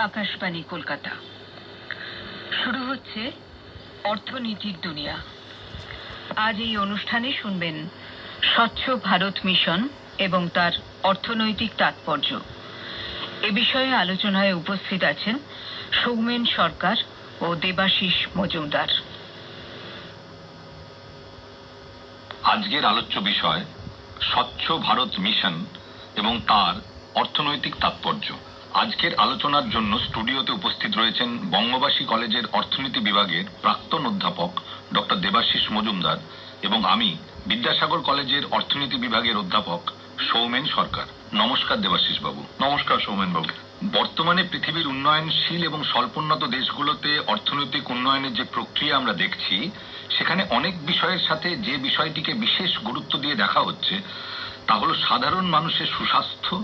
আকাশবাণী কলকাতা। শুরু হচ্ছে অর্থনীতির দুনিয়া। আজ এই অনুষ্ঠানে শুনবেন স্বচ্ছ ভারত মিশন এবং তার অর্থনৈতিক তাৎপর্য। এ বিষয়ে আলোচনায় উপস্থিত আছেন সৌমেন সরকার ও দেবাশিস মজুমদার। আজকের আলোচ্য বিষয় স্বচ্ছ ভারত মিশন এবং তার অর্থনৈতিক তাৎপর্য। আজকের আলোচনার জন্য স্টুডিওতে উপস্থিত রয়েছেন বঙ্গবাসী কলেজের অর্থনীতি বিভাগের প্রাক্তন অধ্যাপক ডক্টর দেবাশিস মজুমদার এবং আমি বিদ্যাসাগর কলেজের অর্থনীতি বিভাগের অধ্যাপক সৌমেন সরকার। নমস্কার দেবাশিস বাবু। নমস্কার সৌমেন বাবু। বর্তমানে পৃথিবীর উন্নয়নশীল এবং স্বল্পোন্নত দেশগুলোতে অর্থনৈতিক উন্নয়নের যে প্রক্রিয়া আমরা দেখছি, সেখানে অনেক বিষয়ের সাথে যে বিষয়টিকে বিশেষ গুরুত্ব দিয়ে দেখা হচ্ছে তা হলো সাধারণ মানুষের সুস্বাস্থ্য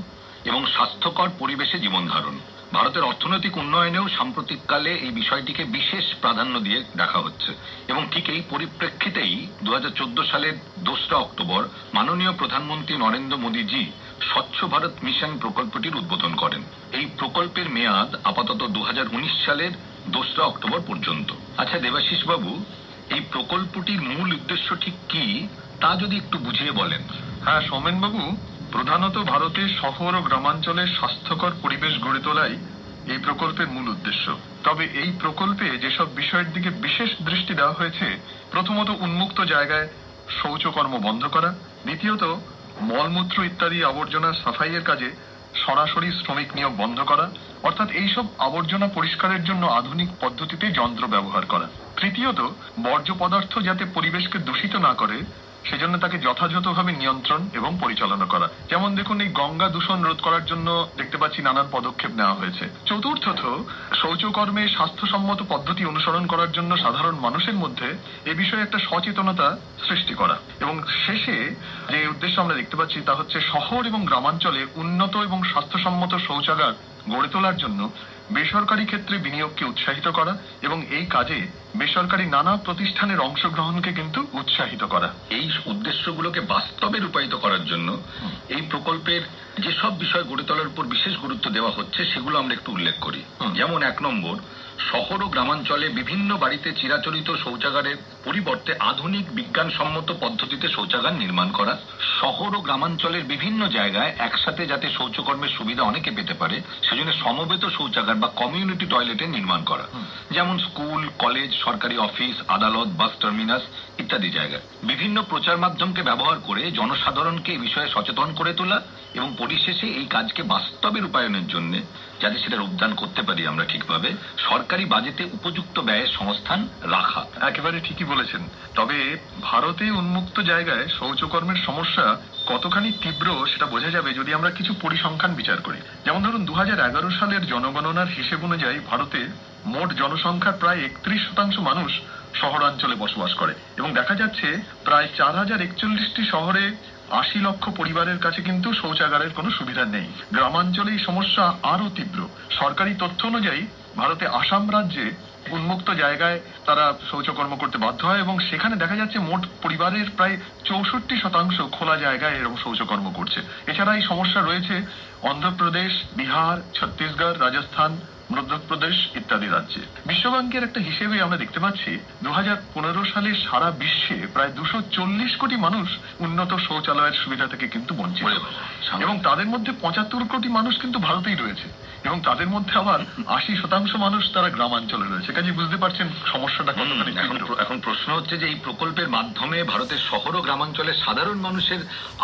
এবং স্বাস্থ্যকর পরিবেশে জীবন ধারণ। ভারতের অর্থনৈতিক উন্নয়নেও সাম্প্রতিককালে এই বিষয়টিকে বিশেষ প্রাধান্য দিয়ে দেখা হচ্ছে এবং ঠিক এই পরিপ্রেক্ষিতেই 2014 সালের 2 অক্টোবর মাননীয় প্রধানমন্ত্রী নরেন্দ্র মোদীজি স্বচ্ছ ভারত মিশন প্রকল্পটির উদ্বোধন করেন। এই প্রকল্পের মেয়াদ আপাতত 2019 সালের 2 অক্টোবর পর্যন্ত। আচ্ছা দেবাশিস বাবু, এই প্রকল্পটির মূল উদ্দেশ্য ঠিক কি তা যদি একটু বুঝিয়ে বলেন। হ্যাঁ সৌমেন বাবু, প্রধানত ভারতের শহর ও গ্রামাঞ্চলে স্বাস্থ্যকর পরিবেশ গড়ে তোলাই এই প্রকল্পের মূল উদ্দেশ্য। তবে এই প্রকল্পে যেসব বিষয়ের দিকে বিশেষ দৃষ্টি দেওয়া হয়েছে, প্রথমত উন্মুক্ত জায়গায় শৌচকর্ম বন্ধ করা, দ্বিতীয়ত মলমূত্র ইত্যাদি আবর্জনা সাফাইয়ের কাজে সরাসরি শ্রমিক নিয়োগ বন্ধ করা, অর্থাৎ এইসব আবর্জনা পরিষ্কারের জন্য আধুনিক পদ্ধতিতে যন্ত্র ব্যবহার করা, তৃতীয়ত বর্জ্য পদার্থ যাতে পরিবেশকে দূষিত না করে সেজন্য তাকে যথাযথভাবে নিয়ন্ত্রণ এবং পরিচালনা করা। যেমন দেখুন, এই গঙ্গা দূষণ রোধ করার জন্য দেখতে পাচ্ছি নানান পদক্ষেপ নেওয়া হয়েছে। চতুর্থত শৌচকর্মে স্বাস্থ্যসম্মত পদ্ধতি অনুসরণ করার জন্য সাধারণ মানুষের মধ্যে এ বিষয়ে একটা সচেতনতা সৃষ্টি করা। এবং শেষে যে উদ্দেশ্য আমরা দেখতে পাচ্ছি তা হচ্ছে শহর এবং গ্রামাঞ্চলে উন্নত এবং স্বাস্থ্যসম্মত শৌচাগার গড়ে তোলার জন্য বেসরকারি ক্ষেত্রে বিনিয়োগকে উৎসাহিত করা এবং এই কাজে বেসরকারি নানা প্রতিষ্ঠানের অংশগ্রহণকে কিন্তু উৎসাহিত করা। এই উদ্দেশ্যগুলোকে বাস্তবে রূপায়িত করার জন্য এই প্রকল্পের যেসব বিষয় গড়ে তোলার উপর বিশেষ গুরুত্ব দেওয়া হচ্ছে সেগুলো আমরা একটু উল্লেখ করি। যেমন 1 নম্বর, শহর ও গ্রামাঞ্চলে বিভিন্ন বাড়িতে চিরাচরিত শৌচাগারের পরিবর্তে আধুনিক বিজ্ঞানসম্মত পদ্ধতিতে শৌচাগার নির্মাণ করা। শহর ও গ্রামাঞ্চলের বিভিন্ন জায়গায় একসাথে যাতে শৌচকর্মের সুবিধা অনেকে পেতে পারে সেজন্য সমবেত শৌচাগার বা কমিউনিটি টয়লেটের নির্মাণ করা। যেমন স্কুল, কলেজ, সরকারি অফিস, আদালত, বাস টার্মিনাস ইত্যাদি জায়গায় বিভিন্ন প্রচার মাধ্যমকে ব্যবহার করে জনসাধারণকে এই বিষয়ে সচেতন করে তোলা এবং পরিশেষে এই কাজকে বাস্তবে রূপায়ণের জন্য যাতে সেটা রূপদান করতে পারি আমরা ঠিকভাবে, সরকারি বাজেটে উপযুক্ত ব্যয়ের সংস্থান রাখা। একেবারে ঠিকই বলেছেন। তবে ভারতে উন্মুক্ত জায়গায় শৌচকর্মের সমস্যা কতখানি তীব্র সেটা বোঝা যাবে যদি আমরা কিছু পরিসংখ্যান বিচার করি। যেমন ধরুন, 2011 সালের জনগণনার হিসেব অনুযায়ী ভারতে মোট জনসংখ্যার প্রায় 31% মানুষ শহরাঞ্চলে বসবাস করে এবং দেখা যাচ্ছে প্রায় 4041টি শহরে 80 লক্ষ পরিবারের কাছে কিন্তু শৌচাগারের কোনো সুবিধা নেই। গ্রামাঞ্চলে এই সমস্যা আরো তীব্র। সরকারি তথ্য অনুযায়ী ভারতে আসাম রাজ্যে উন্মুক্ত জায়গায় তারা শৌচকর্ম করতে বাধ্য হয় এবং সেখানে দেখা যাচ্ছে মোট পরিবারের প্রায় 64% খোলা জায়গায় এরকম শৌচকর্ম করছে। এছাড়া এই সমস্যা রয়েছে অন্ধ্রপ্রদেশ, বিহার, ছত্তিশগড়, রাজস্থান, মধ্যপ্রদেশ ইত্যাদি রাজ্যে। বিশ্বব্যাংকের একটা হিসেবে আমরা দেখতে পাচ্ছি 2015 সালে সারা বিশ্বে প্রায় 240 কোটি মানুষ উন্নত শৌচালয়ের সুবিধা থেকে কিন্তু বঞ্চিত এবং তাদের মধ্যে 75 কোটি মানুষ কিন্তু ভারতেই রয়েছে এবং তাদের মধ্যে আবার 80% মানুষ তারা গ্রামাঞ্চলে রয়েছে। কাজে বুঝতে পারছেন সমস্যাটা কতখানি। এখন প্রশ্ন হচ্ছে যে এই প্রকল্পের মাধ্যমে ভারতের শহর ও গ্রামাঞ্চলের সাধারণ মানুষের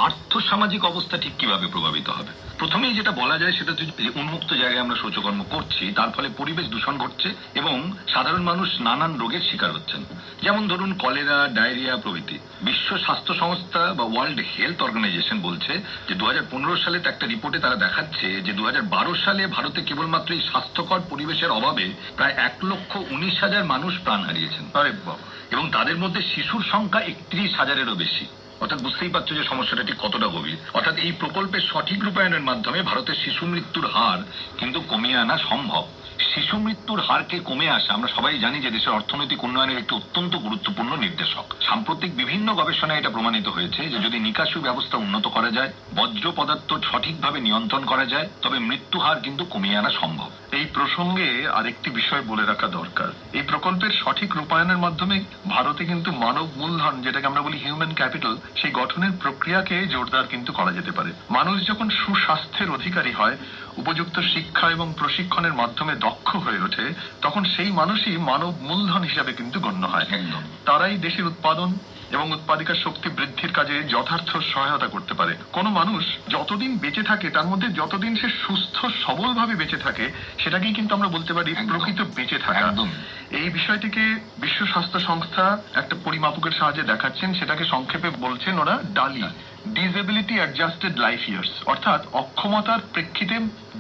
আর্থসামাজিক অবস্থা ঠিক কিভাবে প্রভাবিত হবে। প্রথমেই যেটা বলা যায় সেটা হচ্ছে উন্মুক্ত জায়গায় আমরা শৌচকর্ম করছি, তার ফলে পরিবেশ দূষণ ঘটছে এবং সাধারণ মানুষ নানান রোগের শিকার হচ্ছেন। যেমন ধরুন কলেরা, ডায়রিয়া প্রভৃতি। বিশ্ব স্বাস্থ্য সংস্থা বা ওয়ার্ল্ড হেলথ অর্গানাইজেশন বলছে যে 2015 সালে একটা রিপোর্টে তারা দেখাচ্ছে যে 2012 সালে ভারতে কেবলমাত্র এই স্বাস্থ্যকর পরিবেশের অভাবে প্রায় 1,19,000 মানুষ প্রাণ হারিয়েছেন। আরে বাবা। এবং তাদের মধ্যে শিশুর সংখ্যা 31,000-এরও বেশি। অর্থাৎ বুঝতেই পারছো যে সমস্যাটা ঠিক কতটা গভীর। অর্থাৎ এই প্রকল্পের সঠিক রূপায়ণের মাধ্যমে ভারতের শিশু মৃত্যুর হার কিন্তু কমিয়ে আনা সম্ভব। শিশু মৃত্যুর হারকে কমে আসা আমরা সবাই জানি যে দেশের অর্থনৈতিক উন্নয়নের একটি অত্যন্ত গুরুত্বপূর্ণ নির্দেশক। সাম্প্রতিক বিভিন্ন গবেষণায় এটা প্রমাণিত হয়েছে যে যদি নিকাশি ব্যবস্থা উন্নত করা যায়, বর্জ্য পদার্থ সঠিকভাবে নিয়ন্ত্রণ করা যায়, তবে মৃত্যু হার কিন্তু কমিয়ে আনা সম্ভব। এই প্রসঙ্গে আরেকটি বিষয় বলে রাখা দরকার। এই প্রকল্পের সঠিক রূপায়ণের মাধ্যমে ভারতে কিন্তু মানব মূলধন, যেটাকে আমরা বলি হিউম্যান ক্যাপিটাল, সেই গঠনের প্রক্রিয়াকে জোরদার কিন্তু করা যেতে পারে। মানুষ যখন সুস্বাস্থ্যের অধিকারী হয়, উপযুক্ত শিক্ষা এবং প্রশিক্ষণের মাধ্যমে দক্ষ হয়ে ওঠে, তখন সেই মানুষই মানব মূলধন হিসাবে কিন্তু গণ্য হয়। একদম। তারাই দেশের উৎপাদন এবং উৎপাদিকা শক্তি বৃদ্ধির কাজে যথার্থ সহায়তা করতে পারে। কোনো মানুষ যতদিন বেঁচে থাকে, তার মধ্যে যতদিন সে সুস্থ সবলভাবে বেঁচে থাকে, সেটাকেই কিন্তু আমরা বলতে পারি প্রকৃত বেঁচে থাকা। একদম। এই বিষয়টিকে বিশ্ব স্বাস্থ্য সংস্থা একটা পরিমাপকের সাহায্যে দেখাচ্ছেন, সেটাকে সংক্ষেপে বলছেন ওরা ডালি, ডিসেবিলিটি অ্যাডজাস্টেড লাইফ ইয়ার্স, অর্থাৎ অক্ষমতার প্রেক্ষিতে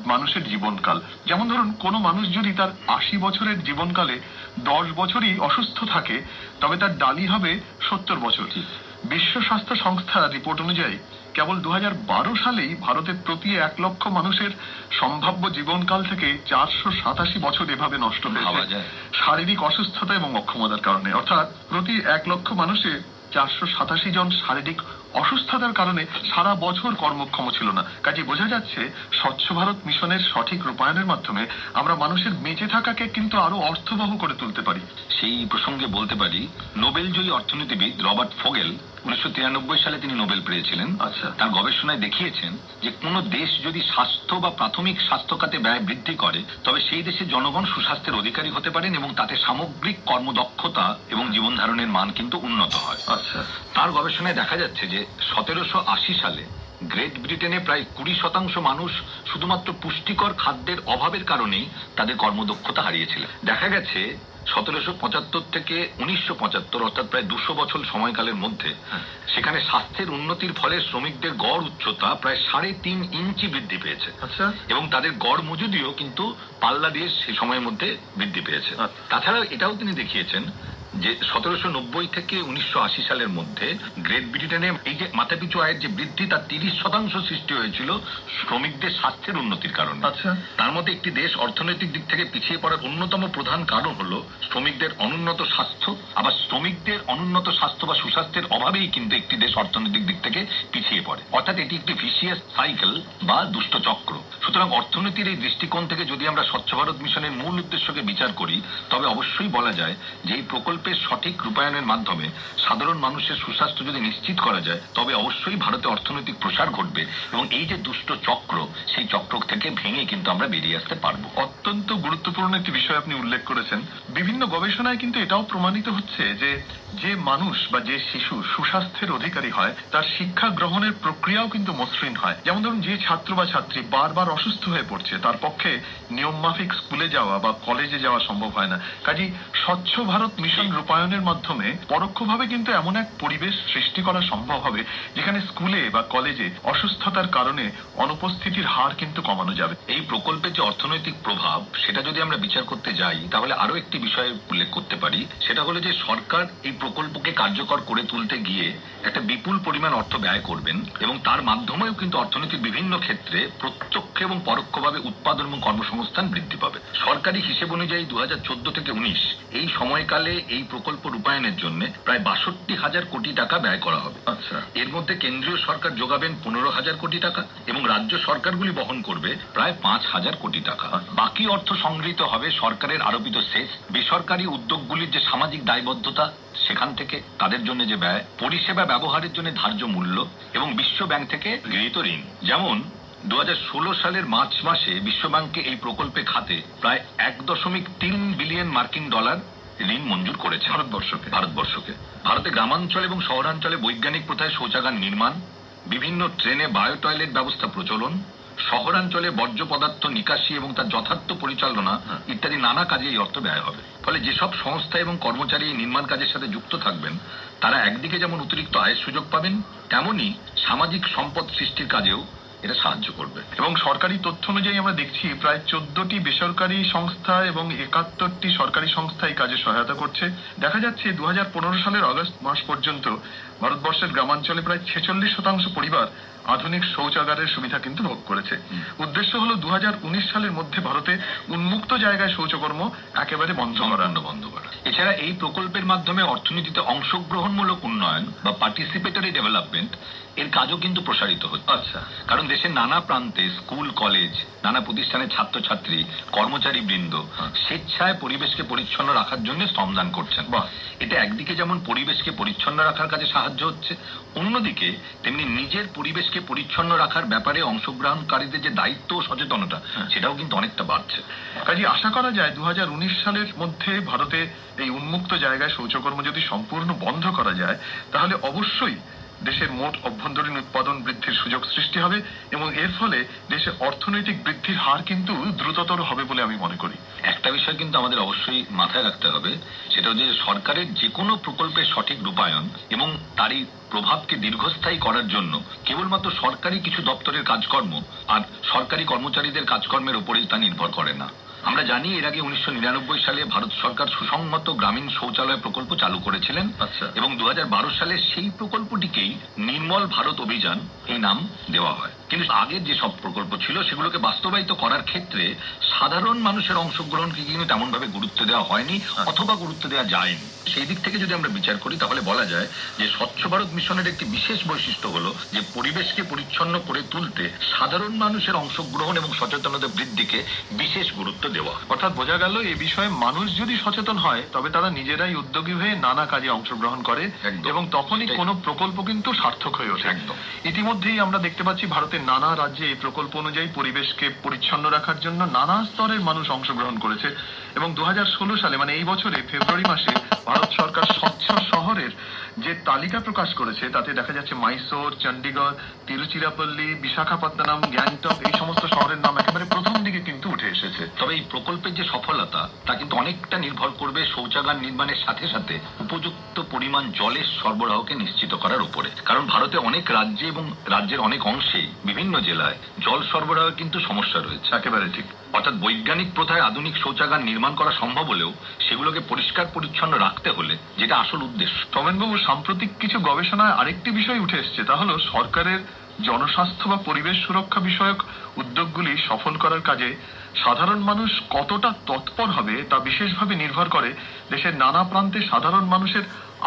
মানুষের জীবনকাল। যেমন ধরুন, কোনো মানুষ যদি তার 80 বছরের জীবনকালে 10 বছরই অসুস্থ থাকে, তবে তার ডালি হবে 70 বছর। বিশ্ব স্বাস্থ্য সংস্থার রিপোর্ট অনুযায়ী কেবল 2012 সালেই ভারতের প্রতি 1 লক্ষ মানুষের সম্ভাব্য জীবনকাল থেকে 487 বছর এভাবে নষ্ট হয়েছে শারীরিক অসুস্থতা এবং অক্ষমতার কারণে। অর্থাৎ প্রতি 1 লক্ষ মানুষে 487 জন শারীরিক অসুস্থতার কারণে সারা বছর কর্মক্ষম ছিল না। কাজে বোঝা যাচ্ছে স্বচ্ছ ভারত মিশনের সঠিক রূপায়ণের মাধ্যমে আমরা মানুষের বেঁচে থাকাকে কিন্তু আরো অর্থবহ করে তুলতে পারি। সেই প্রসঙ্গে বলতে পারি, নোবেলজয়ী অর্থনীতিবিদ রবার্ট ফোগেল 1993 সালে তিনি নোবেল পেয়েছিলেন। আচ্ছা। তার গবেষণায় দেখিয়েছেন যে কোন দেশ যদি স্বাস্থ্য বা প্রাথমিক স্বাস্থ্য খাতে ব্যয় বৃদ্ধি করে, তবে সেই দেশের জনগণ সুস্বাস্থ্যের অধিকারী হতে পারেন এবং তাতে সামগ্রিক কর্মদক্ষতা এবং জীবন ধারণের মান কিন্তু উন্নত হয়। আচ্ছা। তার গবেষণায় দেখা যাচ্ছে যে 1780 সালে গ্রেট ব্রিটেনে প্রায় 20% মানুষ শুধুমাত্র পুষ্টিকর খাদ্যের অভাবের কারণেই তাদের কর্মদক্ষতা হারিয়েছিলেন। দেখা গেছে 1775 থেকে 1975, অর্থাৎ প্রায় 200 বছর সময়কালের মধ্যে সেখানে স্বাস্থ্যের উন্নতির ফলে শ্রমিকদের গড় উচ্চতা প্রায় 3.5 ইঞ্চি বৃদ্ধি পেয়েছে। আচ্ছা। এবং তাদের গড় মজুরিও কিন্তু পাল্লা দিয়ে সেই সময়ের মধ্যে বৃদ্ধি পেয়েছে। তাছাড়া এটাও তিনি দেখিয়েছেন যে 1790 থেকে 1980 সালের মধ্যে গ্রেট ব্রিটেনে এই যে মাথাপিছু আয়ের যে বৃদ্ধি, তার 30% সৃষ্টি হয়েছিল শ্রমিকদের স্বাস্থ্যের উন্নতির কারণে। আচ্ছা। তার মধ্যে একটি দেশ অর্থনৈতিক দিক থেকে পিছিয়ে পড়ার অন্যতম প্রধান কারণ হলো শ্রমিকদের অনুন্নত স্বাস্থ্য। আবার শ্রমিকদের অনুন্নত স্বাস্থ্য বা সুস্বাস্থ্যের অভাবেই কিন্তু একটি দেশ অর্থনৈতিক দিক থেকে পিছিয়ে পড়ে। অর্থাৎ এটি একটি ভিসিয়াস সাইকেল বা দুষ্ট চক্র। সুতরাং অর্থনীতির এই দৃষ্টিকোণ থেকে যদি আমরা স্বচ্ছ ভারত মিশনের মূল উদ্দেশ্যকে বিচার করি, তবে অবশ্যই বলা যায় যে এই প্রকল্পের সঠিক রূপায়ণের মাধ্যমে সাধারণ মানুষের সুস্বাস্থ্য যদি নিশ্চিত করা যায়, তবে অবশ্যই ভারতে অর্থনৈতিক প্রসার ঘটবে এবং এই যে দুষ্ট চক্র, সেই চক্র থেকে ভেঙে কিন্তু আমরা বেরিয়ে আসতে পারবো। অত্যন্ত গুরুত্বপূর্ণ একটি বিষয় আপনি উল্লেখ করেছেন। বিভিন্ন গবেষণায় কিন্তু এটাও প্রমাণিত হচ্ছে যে যে মানুষ বা যে শিশু সুস্বাস্থ্যের অধিকারী হয়, তার শিক্ষা গ্রহণের প্রক্রিয়াও কিন্তু মসৃণ হয়। যেমন ধরুন, যে ছাত্র বা ছাত্রী বারবার অসুস্থ হয়ে পড়ছে, তার পক্ষে নিয়ম মাফিক স্কুলে যাওয়া বা কলেজে যাওয়া সম্ভব হয় না। কাজেই স্বচ্ছ ভারত মিশন রূপায়ণের মাধ্যমে পরোক্ষভাবে কিন্তু এমন এক পরিবেশ সৃষ্টি করা সম্ভব হবে যেখানে স্কুলে বা কলেজে অসুস্থতার কারণে অনুপস্থিতির হার কিন্তু কমানো যাবে। এই প্রকল্পের যে অর্থনৈতিক প্রভাব, সেটা যদি আমরা বিচার করতে যাই, তাহলে আরো একটি বিষয় উল্লেখ করতে পারি। সেটা হলো যে সরকার এই প্রকল্পকে কার্যকর করে তুলতে গিয়ে একটা বিপুল পরিমাণ অর্থ ব্যয় করবেন এবং তার মাধ্যমেও কিন্তু অর্থনীতির বিভিন্ন ক্ষেত্রে প্রত্যক্ষ এবং পরোক্ষভাবে উৎপাদন এবং কর্মসংস্থান বৃদ্ধি পাবে। সরকারি হিসেব অনুযায়ী 2014 থেকে 19 এই সময়কালে এই প্রকল্প রূপায়ণের জন্য প্রায় 62,000 কোটি টাকা ব্যয় করা হবে। আচ্ছা। এর মধ্যে কেন্দ্রীয় সরকার যোগাবেন 15,000 কোটি টাকা এবং রাজ্য সরকারগুলি বহন করবে প্রায় 5,000 কোটি টাকা। বাকি অর্থ সংগৃহীত হবে সরকারের আরোপিত সেস, বেসরকারি উদ্যোগগুলির যে সামাজিক দায়বদ্ধতা সেখান থেকে, তাদের জন্য যে ব্যয়, পরিষেবা ব্যবহারের জন্য ধার্য মূল্য এবং বিশ্ব ব্যাংক থেকে গৃহীত ঋণ। যেমন 2016 সালের মার্চ মাসে বিশ্বব্যাংকে এই প্রকল্পে খাতে প্রায় 1.3 বিলিয়ন মার্কিন ডলার ঋণ মঞ্জুর করেছে ভারতবর্ষকে। ভারতে গ্রামাঞ্চল এবং শহরাঞ্চলে বৈজ্ঞানিক প্রথায় শৌচাগার নির্মাণ, বিভিন্ন ট্রেনে বায়ো টয়লেট ব্যবস্থা প্রচলন, শহরাঞ্চলে বর্জ্য পদার্থ নিকাশি এবং তার যথার্থ পরিচালনা ইত্যাদি নানা কাজে এই অর্থ ব্যয় হবে। ফলে যেসব সংস্থা এবং কর্মচারী এই নির্মাণ কাজের সাথে যুক্ত থাকবেন, তারা একদিকে যেমন অতিরিক্ত আয়ের সুযোগ পাবেন, তেমনি সামাজিক সম্পদ সৃষ্টির কাজেও এটা সাহায্য করবে। এবং সরকারি তথ্য অনুযায়ী আমরা দেখছি প্রায় 14টি বেসরকারি সংস্থা এবং 71টি সরকারি সংস্থা এই কাজে সহায়তা করছে। দেখা যাচ্ছে 2015 সালের আগস্ট মাস পর্যন্ত ভারতবর্ষের গ্রামাঞ্চলে প্রায় 46% পরিবার আধুনিক শৌচাগারের সুবিধা কিন্তু ভোগ করেছে। উদ্দেশ্য হলো 2019 সালের মধ্যে ভারতে উন্মুক্ত জায়গায় শৌচকর্ম একেবারে বন্ধ করা। এছাড়া এই প্রকল্পের মাধ্যমে অর্থনীতিতে অংশগ্রহণমূলক উন্নয়ন বা পার্টিসিপেটরি ডেভেলপমেন্ট এর কাজও কিন্তু প্রসারিত হচ্ছে। আচ্ছা, কারণ দেশের নানা প্রান্তে স্কুল কলেজ, নানা প্রতিষ্ঠানের ছাত্রছাত্রী, কর্মচারী বৃন্দ স্বেচ্ছায় পরিবেশকে পরিচ্ছন্ন রাখার জন্য শ্রমদান করছেন। বাহ। এটা একদিকে যেমন পরিবেশকে পরিচ্ছন্ন রাখার কাজে সাহায্য হচ্ছে, অন্যদিকে তেমনি নিজের পরিবেশকে পরিচ্ছন্ন রাখার ব্যাপারে অংশগ্রহণকারীদের যে দায়িত্ব ও সচেতনতা সেটাও কিন্তু অনেকটা বাড়ছে। কাজে আশা করা যায় 2019 সালের মধ্যে ভারতে এই উন্মুক্ত জায়গায় শৌচকর্ম যদি সম্পূর্ণ বন্ধ করা যায় তাহলে অবশ্যই দেশের মোট অভ্যন্তরীণ উৎপাদন বৃদ্ধির সুযোগ সৃষ্টি হবে এবং এর ফলে দেশের অর্থনৈতিক বৃদ্ধির হার কিন্তু দ্রুততর হবে বলে আমি মনে করি। একটা বিষয় কিন্তু আমাদের অবশ্যই মাথায় রাখতে হবে, সেটা হচ্ছে যে সরকারের যে কোনো প্রকল্পের সঠিক রূপায়ণ এবং তারই প্রভাবকে দীর্ঘস্থায়ী করার জন্য কেবলমাত্র সরকারি কিছু দপ্তরের কাজকর্ম আর সরকারি কর্মচারীদের কাজকর্মের উপরেই তা নির্ভর করে না। আমরা জানি এর আগে 1999 সালে ভারত সরকার সুসংহত গ্রামীণ শৌচালয় প্রকল্প চালু করেছিলেন। আচ্ছা। এবং 2012 সালে সেই প্রকল্পটিকেই নির্মল ভারত অভিযান এই নাম দেওয়া হয়। কিন্তু আগের যে সব প্রকল্প ছিল সেগুলোকে বাস্তবায়িত করার ক্ষেত্রে সাধারণ মানুষের অংশগ্রহণকে কিন্তু তেমন ভাবে গুরুত্ব দেওয়া হয়নি অথবা গুরুত্ব দেওয়া যায়নি। সেই দিক থেকে যদি আমরা বিচার করি তাহলে বলা যায় যে স্বচ্ছ ভারত মিশনের একটি বিশেষ বৈশিষ্ট্য হলো যে পরিবেশকে পরিচ্ছন্ন করে তুলতে সাধারণ মানুষের অংশগ্রহণ এবং সচেতনতা বৃদ্ধিকে বিশেষ গুরুত্ব দেওয়া। অর্থাৎ বোঝা গেল এই বিষয়ে মানুষ যদি সচেতন হয় তবে তারা নিজেরাই উদ্যোগী হয়ে নানা কাজে অংশগ্রহণ করে একদম। এবং তখনই সেটাই। কোনো প্রকল্প কিন্তু সার্থক হয়ে ওঠে। একদম। ইতিমধ্যেই আমরা দেখতে পাচ্ছি ভারতের নানা রাজ্যে এই প্রকল্প অনুযায়ী পরিবেশকে পরিচ্ছন্ন রাখার জন্য নানা স্তরের মানুষ অংশগ্রহণ করেছে এবং 2016 সালে মানে এই বছরে ফেব্রুয়ারি মাসে ভারত সরকার স্বচ্ছ শহরের যে তালিকা প্রকাশ করেছে তাতে দেখা যাচ্ছে মাইসোর, চণ্ডীগড়, তিরুচিরাপল্লী, বিশাখাপত্তনম, গ্যাংটক এই সমস্ত শহরের নাম একেবারে প্রথম দিকে কিন্তু উঠে এসেছে। তবে এই প্রকল্পের যে সফলতা তা কিন্তু অনেকটা নির্ভর করবে শৌচাগার নির্মাণের সাথে সাথে উপযুক্ত পরিমাণ জলের সরবরাহকে নিশ্চিত করার উপরে। কারণ ভারতে অনেক রাজ্যে এবং রাজ্যের অনেক অংশেই বিভিন্ন জেলায় জল সরবরাহের কিন্তু সমস্যা রয়েছে। একেবারে ঠিক। অর্থাৎ বৈজ্ঞানিক প্রথায় আধুনিক শৌচাগার নির্মাণ করা সম্ভব হলেও সেগুলোকে পরিষ্কার পরিচ্ছন্ন রাখতে হলে যেটা আসল উদ্দেশ্য। তমেনবাবু, সাম্প্রতিক কিছু গবেষণায় আরেকটি বিষয় উঠে এসছে, তা হলো সরকারের জনস্বাস্থ্য বা পরিবেশ সুরক্ষা বিষয়ক উদ্যোগগুলি সফল করার কাজে সাধারণ মানুষ কতটা তৎপর হবে তা বিশেষভাবে নির্ভর করে দেশের নানা প্রান্তে সাধারণ মানুষের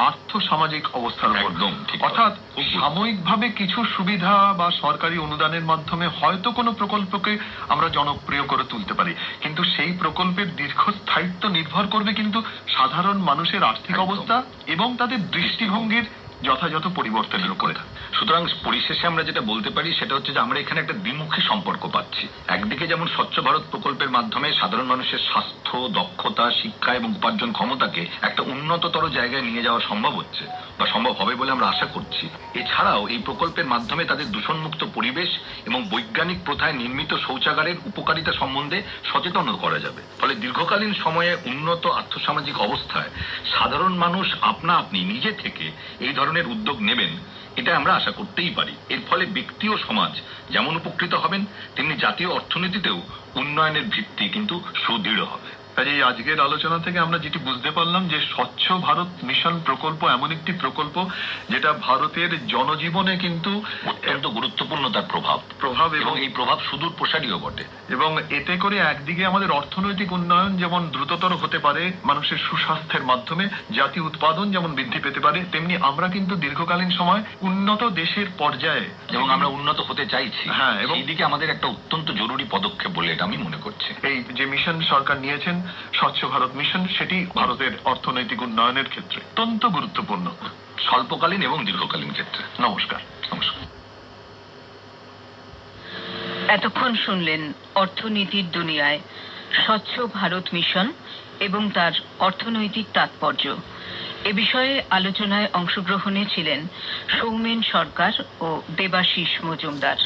আর্থ সামাজিক অবস্থার উপর। একদম ঠিক। অর্থাৎ খুব সাময়িকভাবে কিছু সুবিধা বা সরকারি অনুদানের মাধ্যমে হয়তো কোনো প্রকল্পকে আমরা জনপ্রিয় করে তুলতে পারি, কিন্তু সেই প্রকল্পের দীর্ঘস্থায়িত্ব নির্ভর করবে কিন্তু সাধারণ মানুষের আর্থিক একদম। অবস্থা এবং তাদের দৃষ্টিভঙ্গির যথাযথ পরিবর্তনের উপরে। সুতরাং পরিশেষে আমরা যেটা বলতে পারি সেটা হচ্ছে যে আমরা এখানে একটা দ্বিমুখী সম্পর্ক পাচ্ছি। একদিকে যেমন স্বচ্ছ ভারত প্রকল্পের মাধ্যমে সাধারণ মানুষের স্বাস্থ্য, দক্ষতা, শিক্ষা এবং উপার্জন ক্ষমতাকে একটা উন্নততর জায়গায় নিয়ে যাওয়া সম্ভব হচ্ছে বা সম্ভব হবে বলে আমরা আশা করছি। এছাড়াও এই প্রকল্পের মাধ্যমে তাদের দূষণমুক্ত পরিবেশ এবং বৈজ্ঞানিক প্রথায় নির্মিত শৌচাগারের উপকারিতা সম্বন্ধে সচেতন করা যাবে। ফলে দীর্ঘকালীন সময়ে উন্নত আর্থসামাজিক অবস্থায় সাধারণ মানুষ আপনা আপনি নিজে থেকে এই ধরনের উদ্যোগ নেবেন, এটা আমরা আশা করতেই পারি। এর ফলে ব্যক্তি ও সমাজ যেমন উপকৃত হবেন তেমনি জাতীয় অর্থনীতিতেও উন্নয়নের ভিত্তি কিন্তু সুদৃঢ় হবে। কাজে আজকের আলোচনা থেকে আমরা যেটি বুঝতে পারলাম যে স্বচ্ছ ভারত মিশন প্রকল্প এমন একটি প্রকল্প যেটা ভারতের জনজীবনে কিন্তু অত্যন্ত গুরুত্বপূর্ণ তার প্রভাব এবং এই প্রভাব সুদূর প্রসারীও বটে। এবং এতে করে একদিকে আমাদের অর্থনৈতিক উন্নয়ন যেমন দ্রুততর হতে পারে মানুষের সুস্বাস্থ্যের মাধ্যমে, জাতীয় উৎপাদন যেমন বৃদ্ধি পেতে পারে, তেমনি আমরা কিন্তু দীর্ঘকালীন সময় উন্নত দেশের পর্যায়ে এবং আমরা উন্নত হতে চাইছি। হ্যাঁ, এবং এই দিকে আমাদের একটা অত্যন্ত জরুরি পদক্ষেপ বলে এটা আমি মনে করছি। এই যে মিশন সরকার নিয়েছেন স্বচ্ছ ভারত মিশন, সেটি ভারতের অর্থনৈতিক উন্নয়নের ক্ষেত্রে অত্যন্ত গুরুত্বপূর্ণ, স্বল্পকালীন এবং দীর্ঘকালীন ক্ষেত্রে। নমস্কার। নমস্কার। এতক্ষণ শুনলেন অর্থনীতির দুনিয়ায় স্বচ্ছ ভারত মিশন এবং তার অর্থনৈতিক তাৎপর্য। এ বিষয়ে আলোচনায় অংশগ্রহণে ছিলেন সৌমেন সরকার ও দেবাশিস মজুমদার।